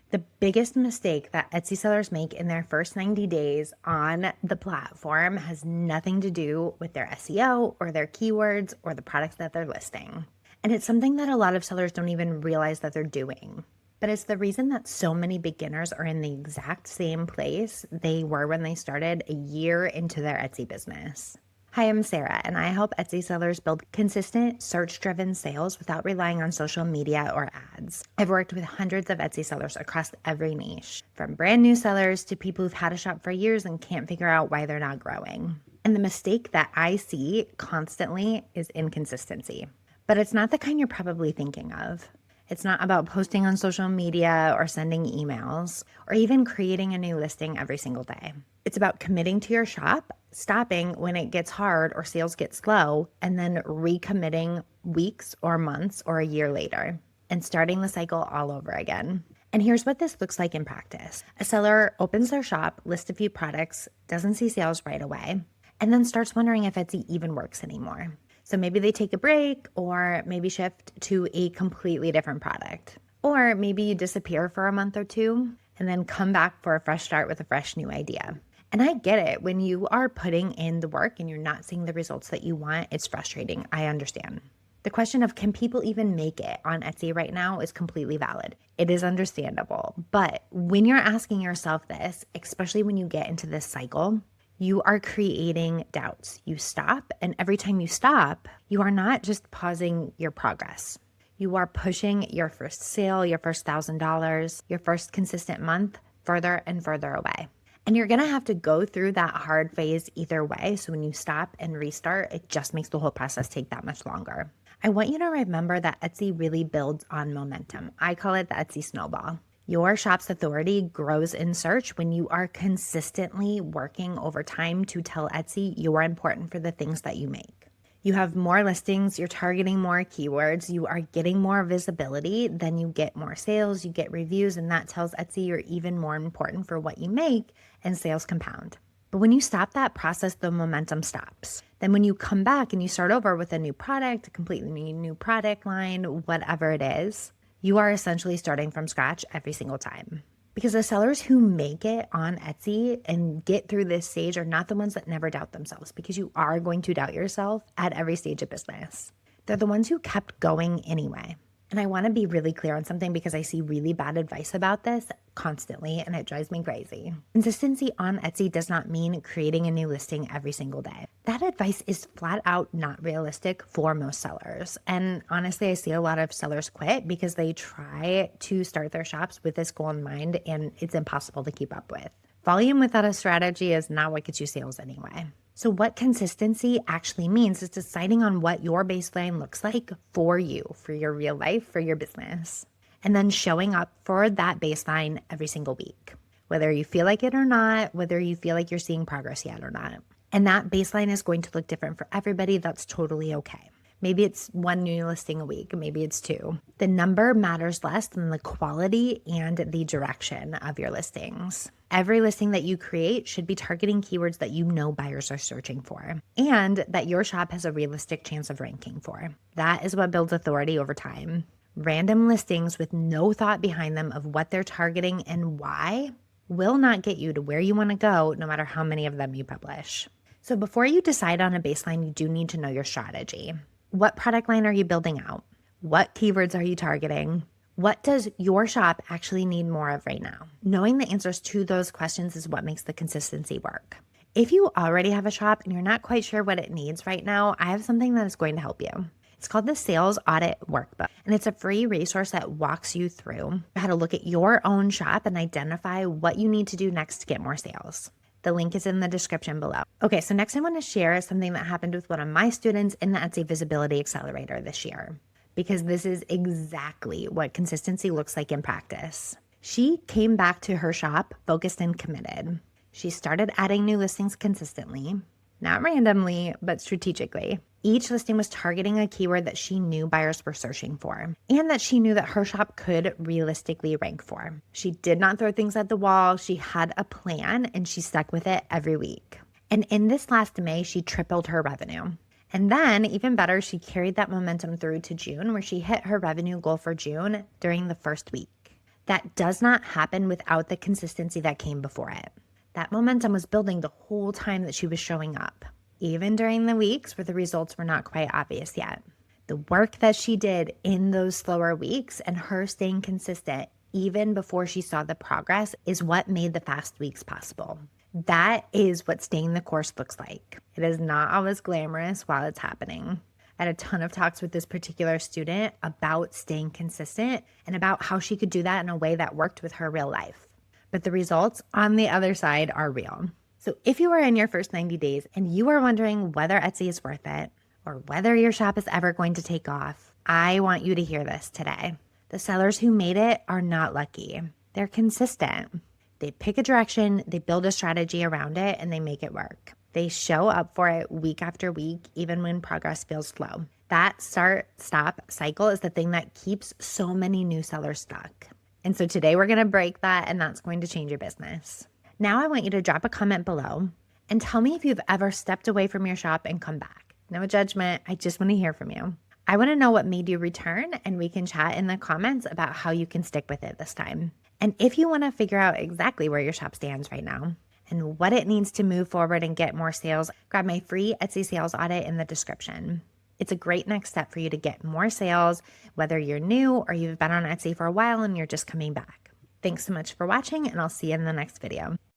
The biggest mistake that Etsy sellers make in their first 90 days on the platform has nothing to do with their SEO or their keywords or the products that they're listing. And it's something that a lot of sellers don't even realize that they're doing. But it's the reason that so many beginners are in the exact same place they were when they started a year into their Etsy business. Hi, I'm Sarah, and I help Etsy sellers build consistent, search-driven sales without relying on social media or ads. I've worked with hundreds of Etsy sellers across every niche, from brand new sellers to people who've had a shop for years and can't figure out why they're not growing. And the mistake that I see constantly is inconsistency. But it's not the kind you're probably thinking of. It's not about posting on social media or sending emails or even creating a new listing every single day. It's about committing to your shop, stopping when it gets hard or sales get slow, and then recommitting weeks or months or a year later and starting the cycle all over again. And here's what this looks like in practice. A seller opens their shop, lists a few products, doesn't see sales right away, and then starts wondering if Etsy even works anymore. So maybe they take a break or maybe shift to a completely different product. Or maybe you disappear for a month or two and then come back for a fresh start with a fresh new idea. And I get it. When you are putting in the work and you're not seeing the results that you want, it's frustrating. I understand. The question of can people even make it on Etsy right now is completely valid. It is understandable. But when you're asking yourself this, especially when you get into this cycle, you are creating doubts. You stop, and every time you stop, you are not just pausing your progress. You are pushing your first sale, your first $1,000, your first consistent month further and further away. And you're gonna have to go through that hard phase either way. So when you stop and restart, it just makes the whole process take that much longer. I want you to remember that Etsy really builds on momentum. I call it the Etsy snowball. Your shop's authority grows in search when you are consistently working over time to tell Etsy you are important for the things that you make. You have more listings, you're targeting more keywords, you are getting more visibility, then you get more sales, you get reviews, and that tells Etsy you're even more important for what you make, and sales compound. But when you stop that process, the momentum stops. Then when you come back and you start over with a new product, a completely new product line, whatever it is, you are essentially starting from scratch every single time. Because the sellers who make it on Etsy and get through this stage are not the ones that never doubt themselves, because you are going to doubt yourself at every stage of business. They're the ones who kept going anyway. And I want to be really clear on something because I see really bad advice about this constantly and it drives me crazy. Consistency on Etsy does not mean creating a new listing every single day. That advice is flat out not realistic for most sellers. And honestly, I see a lot of sellers quit because they try to start their shops with this goal in mind and it's impossible to keep up with. Volume without a strategy is not what gets you sales anyway. So what consistency actually means is deciding on what your baseline looks like for you, for your real life, for your business, and then showing up for that baseline every single week, whether you feel like it or not, whether you feel like you're seeing progress yet or not. And that baseline is going to look different for everybody. That's totally okay. Maybe it's one new listing a week, maybe it's two. The number matters less than the quality and the direction of your listings. Every listing that you create should be targeting keywords that you know buyers are searching for and that your shop has a realistic chance of ranking for. That is what builds authority over time. Random listings with no thought behind them of what they're targeting and why will not get you to where you want to go, no matter how many of them you publish. So before you decide on a baseline, you do need to know your strategy. What product line are you building out? What keywords are you targeting? What does your shop actually need more of right now? Knowing the answers to those questions is what makes the consistency work. If you already have a shop and you're not quite sure what it needs right now, I have something that is going to help you. It's called the Sales Audit Workbook, and it's a free resource that walks you through how to look at your own shop and identify what you need to do next to get more sales. The link is in the description below. Okay, so next I want to share something that happened with one of my students in the Etsy Visibility Accelerator this year, because this is exactly what consistency looks like in practice. She came back to her shop focused and committed. She started adding new listings consistently, not randomly, but strategically. Each listing was targeting a keyword that she knew buyers were searching for and that she knew that her shop could realistically rank for. She did not throw things at the wall. She had a plan and she stuck with it every week. And in this last May, she tripled her revenue. And then, even better, she carried that momentum through to June, where she hit her revenue goal for June during the first week. That does not happen without the consistency that came before it. That momentum was building the whole time that she was showing up, even during the weeks where the results were not quite obvious yet. The work that she did in those slower weeks and her staying consistent even before she saw the progress is what made the fast weeks possible. That is what staying the course looks like. It is not always glamorous while it's happening. I had a ton of talks with this particular student about staying consistent and about how she could do that in a way that worked with her real life. But the results on the other side are real. So if you are in your first 90 days and you are wondering whether Etsy is worth it or whether your shop is ever going to take off, I want you to hear this today. The sellers who made it are not lucky. They're consistent. They pick a direction, they build a strategy around it, and they make it work. They show up for it week after week, even when progress feels slow. That start-stop cycle is the thing that keeps so many new sellers stuck. And so today we're going to break that, and that's going to change your business. Now I want you to drop a comment below and tell me if you've ever stepped away from your shop and come back. No judgment. I just want to hear from you. I want to know what made you return, and we can chat in the comments about how you can stick with it this time. And if you want to figure out exactly where your shop stands right now and what it needs to move forward and get more sales, grab my free Etsy sales audit in the description. It's a great next step for you to get more sales, whether you're new or you've been on Etsy for a while and you're just coming back. Thanks so much for watching, and I'll see you in the next video.